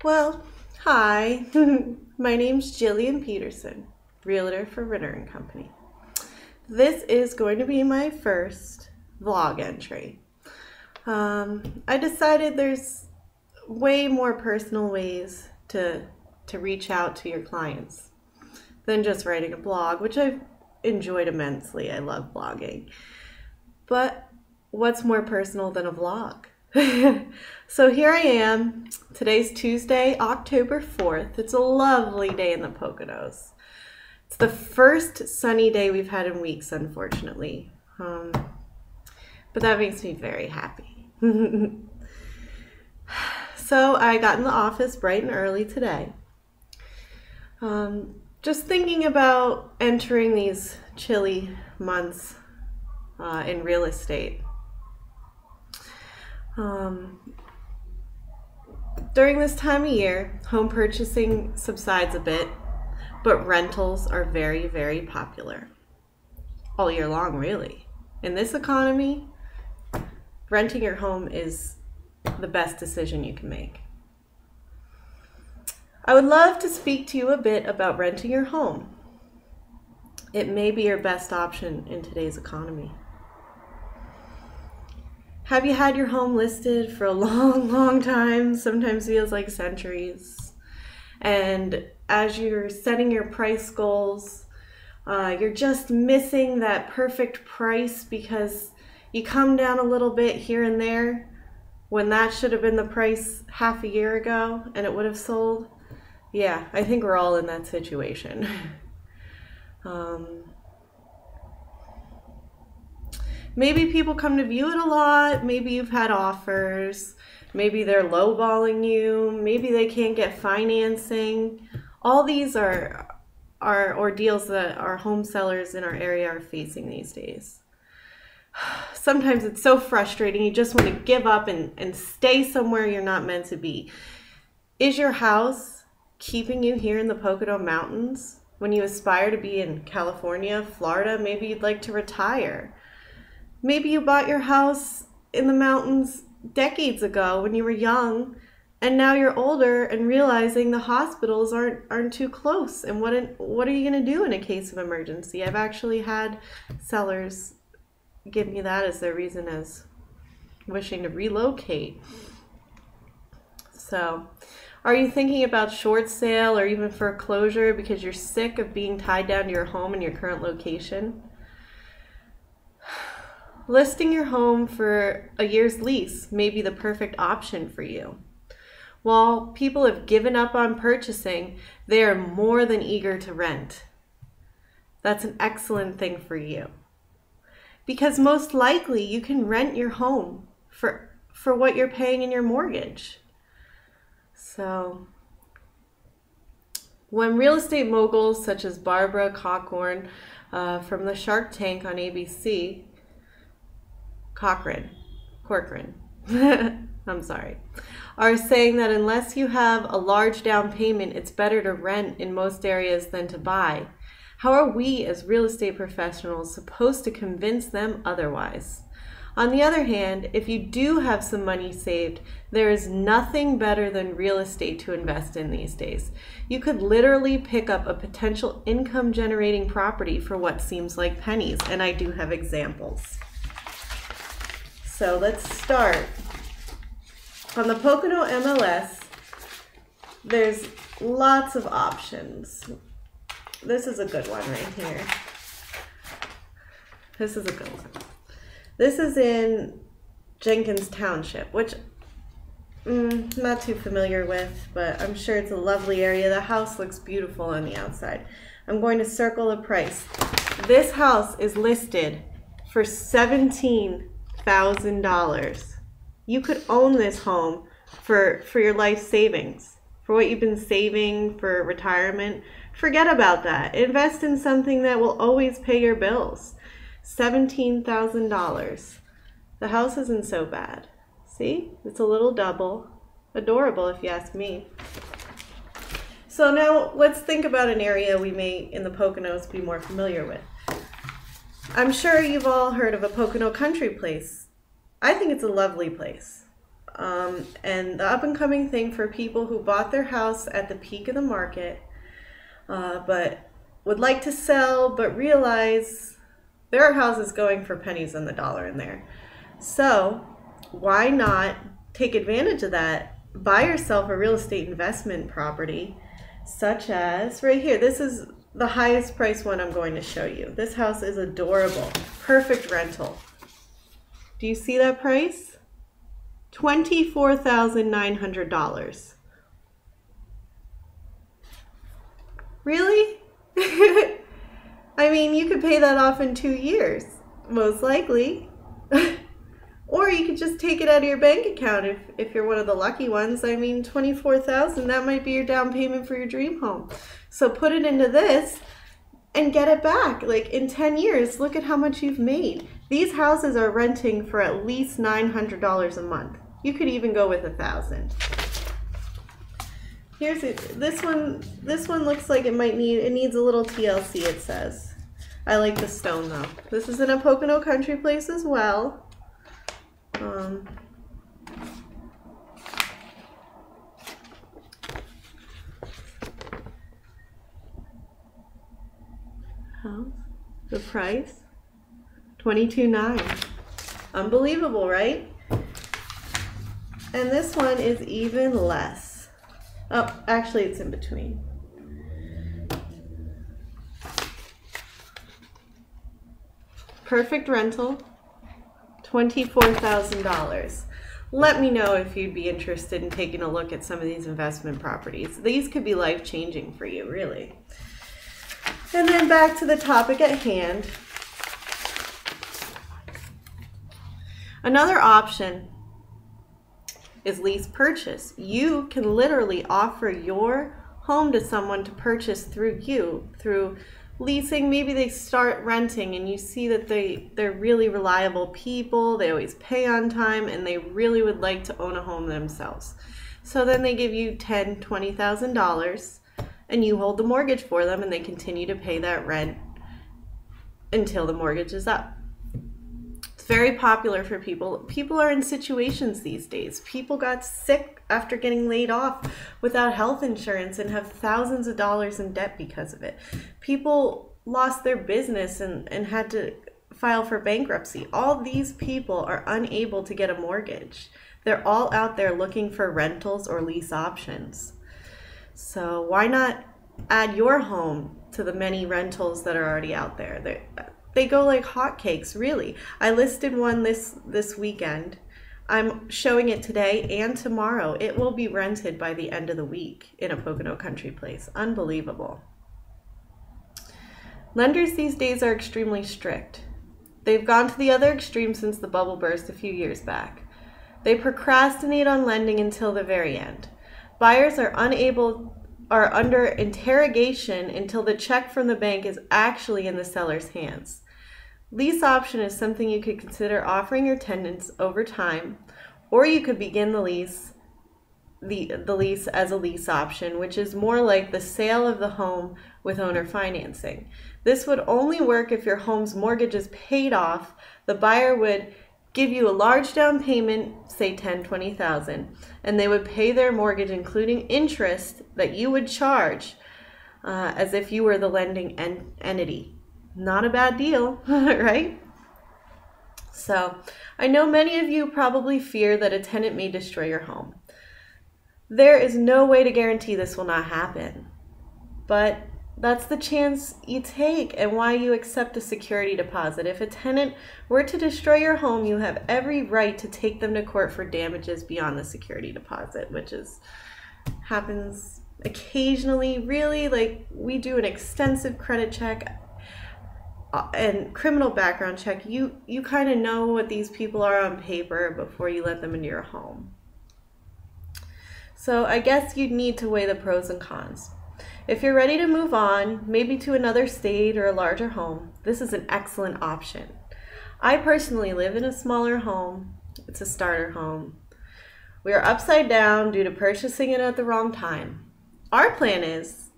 Well, hi, my name's Gillian Peterson, realtor for Ritter & Company. This is going to be my first vlog entry. I decided there's way more personal ways to reach out to your clients than just writing a blog, which I've enjoyed immensely. I love blogging. But what's more personal than a vlog? So here I am. Today's Tuesday, October 4th. It's a lovely day in the Poconos. It's the first sunny day we've had in weeks, unfortunately. But that makes me very happy. So I got in the office bright and early today. Just thinking about entering these chilly months in real estate. During this time of year, home purchasing subsides a bit, but rentals are very, very popular. All year long, really. In this economy, renting your home is the best decision you can make. I would love to speak to you a bit about renting your home. It may be your best option in today's economy. Have you had your home listed for a long, long time? Sometimes feels like centuries. And as you're setting your price goals, you're just missing that perfect price because you come down a little bit here and there when that should have been the price half a year ago and it would have sold. Yeah, I think we're all in that situation. Maybe people come to view it a lot. Maybe you've had offers. Maybe they're lowballing you. Maybe they can't get financing. All these are ordeals that our home sellers in our area are facing these days. Sometimes it's so frustrating. You just want to give up and stay somewhere you're not meant to be. Is your house keeping you here in the Pocono Mountains when you aspire to be in California, Florida? Maybe you'd like to retire. Maybe you bought your house in the mountains decades ago when you were young, and now you're older and realizing the hospitals aren't too close. And what are you going to do in a case of emergency? I've actually had sellers give me that as their reason as wishing to relocate. So, are you thinking about short sale or even foreclosure because you're sick of being tied down to your home in your current location? Listing your home for a year's lease may be the perfect option for you. While people have given up on purchasing, they are more than eager to rent. That's an excellent thing for you. Because most likely you can rent your home for what you're paying in your mortgage. So, when real estate moguls such as Barbara Corcoran from the Shark Tank on ABC, Corcoran, I'm sorry, are saying that unless you have a large down payment, it's better to rent in most areas than to buy. How are we as real estate professionals supposed to convince them otherwise? On the other hand, if you do have some money saved, there is nothing better than real estate to invest in these days. You could literally pick up a potential income generating property for what seems like pennies, and I do have examples. So let's start. On the Pocono MLS, there's lots of options. This is a good one right here. This is a good one. This is in Jenkins Township, which I'm not too familiar with, but I'm sure it's a lovely area. The house looks beautiful on the outside. I'm going to circle the price. This house is listed for $17,000. You could own this home for your life savings, for what you've been saving for retirement. Forget about that. Invest in something that will always pay your bills. $17,000. The house isn't so bad. See? It's a little double. Adorable if you ask me. So now let's think about an area we may in the Poconos be more familiar with. I'm sure you've all heard of a Pocono country place. I think it's a lovely place. And the up and coming thing for people who bought their house at the peak of the market, but would like to sell, but realize there are houses going for pennies on the dollar in there. So why not take advantage of that? Buy yourself a real estate investment property, such as right here. This is the highest price one I'm going to show you. This house is adorable. Perfect rental. Do you see that price? $24,900. Really? I mean, you could pay that off in 2 years, most likely. Or you could just take it out of your bank account if you're one of the lucky ones. I mean, $24,000, that might be your down payment for your dream home. So put it into this and get it back. Like in 10 years, look at how much you've made. These houses are renting for at least $900 a month. You could even go with $1,000. Here's it. This one looks like it needs a little TLC, it says. I like the stone though. This is in a Pocono country place as well. The price, $22,900. Unbelievable, right? And this one is even less. Oh, actually it's in between. Perfect rental, $24,000. Let me know if you'd be interested in taking a look at some of these investment properties. These could be life-changing for you, really. And then back to the topic at hand. Another option is lease purchase. You can literally offer your home to someone to purchase through you, through leasing. Maybe they start renting and you see that they're really reliable people, they always pay on time, and they really would like to own a home themselves. So then they give you $10,000, $20,000 and you hold the mortgage for them, and they continue to pay that rent until the mortgage is up. It's very popular for people. People are in situations these days. People got sick after getting laid off without health insurance and have thousands of dollars in debt because of it. People lost their business and had to file for bankruptcy. All these people are unable to get a mortgage. They're all out there looking for rentals or lease options. So why not add your home to the many rentals that are already out there? They go like hotcakes, really. I listed one this weekend. I'm showing it today and tomorrow. It will be rented by the end of the week in a Pocono country place. Unbelievable. Lenders these days are extremely strict. They've gone to the other extreme since the bubble burst a few years back. They procrastinate on lending until the very end. Buyers are under interrogation until the check from the bank is actually in the seller's hands. Lease option is something you could consider offering your tenants over time, or you could begin the lease as a lease option, which is more like the sale of the home with owner financing. This would only work if your home's mortgage is paid off. The buyer would give you a large down payment, say $10,000, $20,000, and they would pay their mortgage, including interest that you would charge, as if you were the lending entity. Not a bad deal, right? So I know many of you probably fear that a tenant may destroy your home. There is no way to guarantee this will not happen, but that's the chance you take and why you accept a security deposit. If a tenant were to destroy your home, you have every right to take them to court for damages beyond the security deposit, which happens occasionally. Really, like, we do an extensive credit check and criminal background check. You kind of know what these people are on paper before you let them into your home. So I guess you'd need to weigh the pros and cons. If you're ready to move on, maybe to another state or a larger home, this is an excellent option. I personally live in a smaller home. It's a starter home. We are upside down due to purchasing it at the wrong time. Our plan is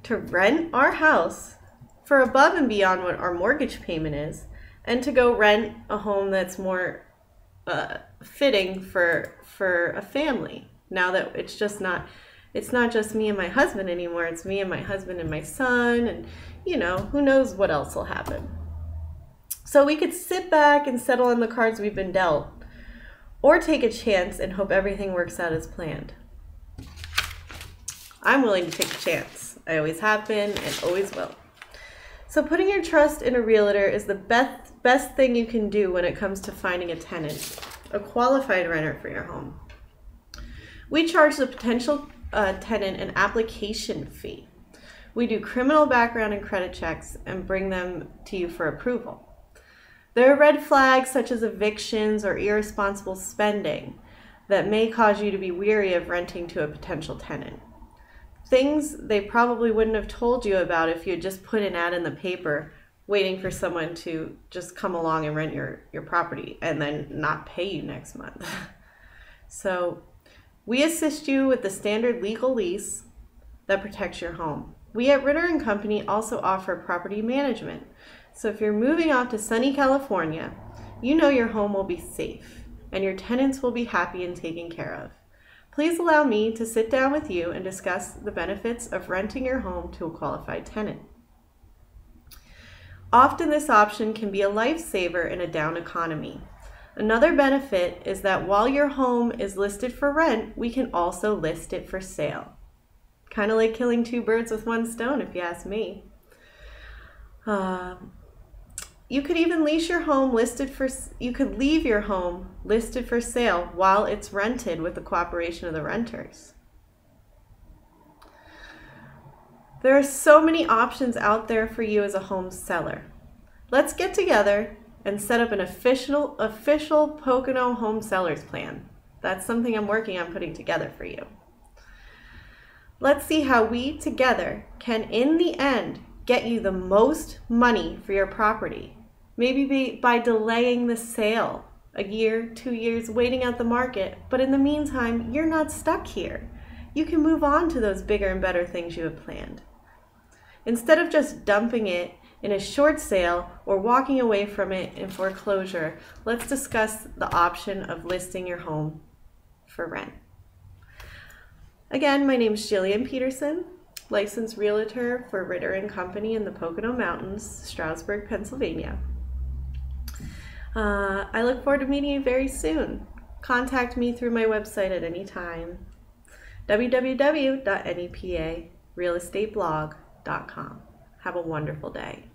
to rent our house for above and beyond what our mortgage payment is, and to go rent a home that's more fitting for a family. Now that it's not just me and my husband anymore. It's me and my husband and my son, and who knows what else will happen. So we could sit back and settle on the cards we've been dealt, or take a chance and hope everything works out as planned. I'm willing to take a chance. I always have been and always will. So putting your trust in a realtor is the best thing you can do when it comes to finding a tenant, a qualified renter for your home. We charge the potential tenant an application fee. We do criminal background and credit checks and bring them to you for approval. There are red flags such as evictions or irresponsible spending that may cause you to be weary of renting to a potential tenant. Things they probably wouldn't have told you about if you had just put an ad in the paper waiting for someone to just come along and rent your property and then not pay you next month. So we assist you with the standard legal lease that protects your home. We at Ritter & Company also offer property management. So if you're moving off to sunny California, you know your home will be safe and your tenants will be happy and taken care of. Please allow me to sit down with you and discuss the benefits of renting your home to a qualified tenant. Often this option can be a lifesaver in a down economy. Another benefit is that while your home is listed for rent, we can also list it for sale. Kind of like killing two birds with one stone, if you ask me. You could even leave your home listed for sale while it's rented with the cooperation of the renters. There are so many options out there for you as a home seller. Let's get together and set up an official Pocono Home Sellers Plan. That's something I'm working on putting together for you. Let's see how we together can, in the end, get you the most money for your property. Maybe by delaying the sale a year, 2 years, waiting out the market. But in the meantime, you're not stuck here. You can move on to those bigger and better things you have planned. Instead of just dumping it in a short sale or walking away from it in foreclosure, let's discuss the option of listing your home for rent. Again, my name is Gillian Peterson, licensed realtor for Ritter & Company in the Pocono Mountains, Stroudsburg, Pennsylvania. I look forward to meeting you very soon. Contact me through my website at any time, www.neparealestateblog.com. Have a wonderful day.